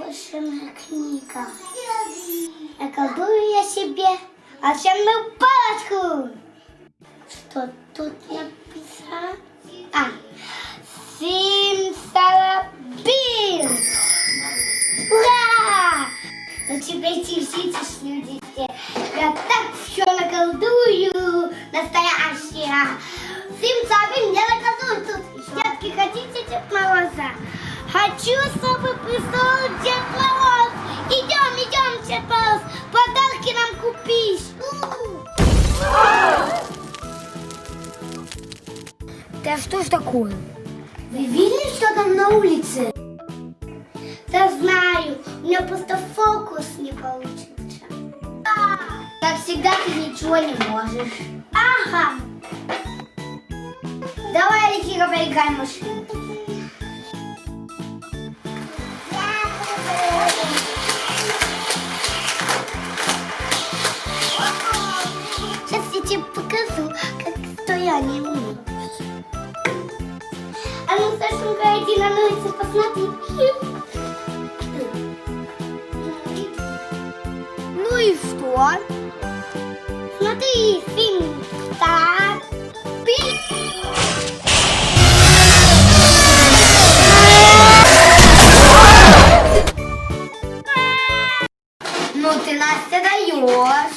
волшебная книга. Наколдую я себе волшебную палочку. Что тут написано? Симсалабим! Ура! Ну теперь тишитесь, люди все. Я так все наколдую. Настоящая. Симсалабим, я наколдую тут. Детки, хотите Дед Мороза? Хочу, чтобы пришел Дед Мороз. Идем, Дед Мороз. Подарки нам купишь. Да что ж такое? Вы видели, что там на улице? Да знаю, у меня просто фокус не получился. Как всегда, ты ничего не можешь. Ага. Давай, Алексей, поиграем в машину. Сейчас я тебе покажу, что я не умею. А ну, Сашенька, иди на улицу, посмотри. Ну и что? Смотри, фильм. Так. Ну ты, Настя, даешь.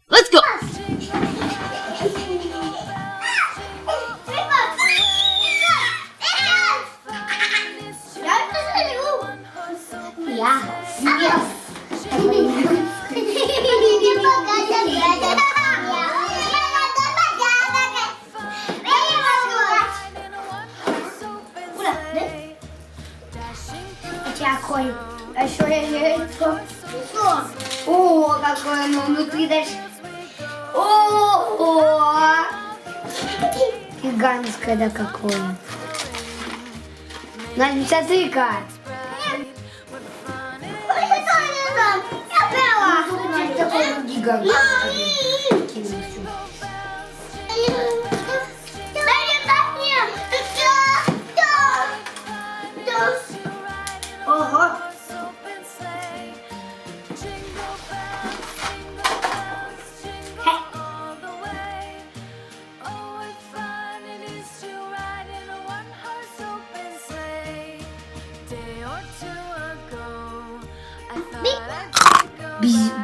Let's go! А что я яйцо? Что? О, какое оно внутри даже. О, гигантское, да какое. Надо смотри-ка. Такой гигантский. Ого.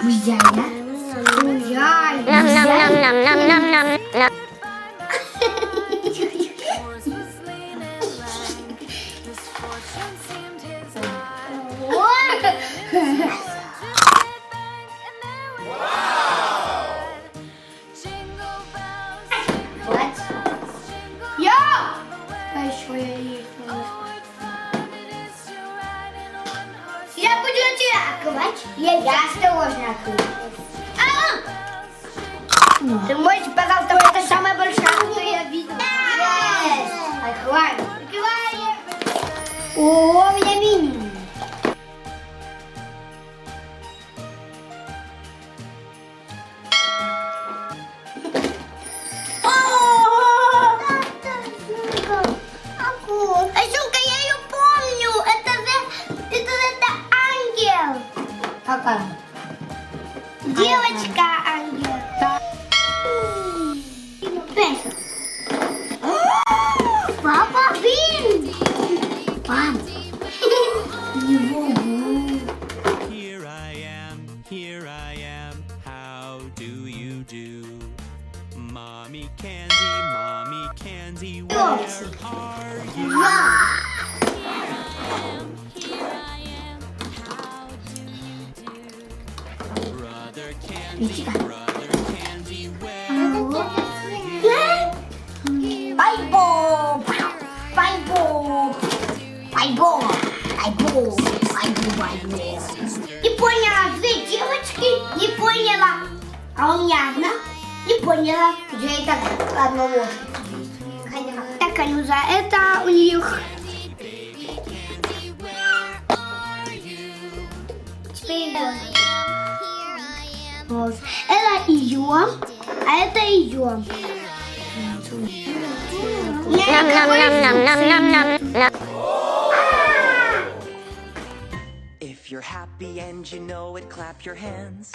Бузяя. Я буду тебя открывать. Я осторожно открою. Ты можешь, пожалуйста, это самая большая, что я видела. Yes. Открываем. Открываем. О, у меня мини. А сумка, я ее помню. Это ангел. Какая? Девочка ангел. Папа Бин. Пап. Here I am, how do you do? Mommy Candy, where are you? Brother Candy, where Байбол. Байбол. Байбол. Байбол. Байбол. Не поняла, две девочки, не поняла. А у меня одна, не поняла. Я и так одно ложь. Так, Анюза, это у них. Теперь вот. Это ее, а это ее. If you're happy and you know it, clap your hands.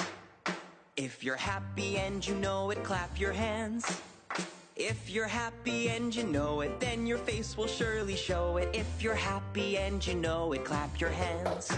If you're happy and you know it, clap your hands. If you're happy and you know it, then your face will surely show it. If you're happy and you know it, clap your hands.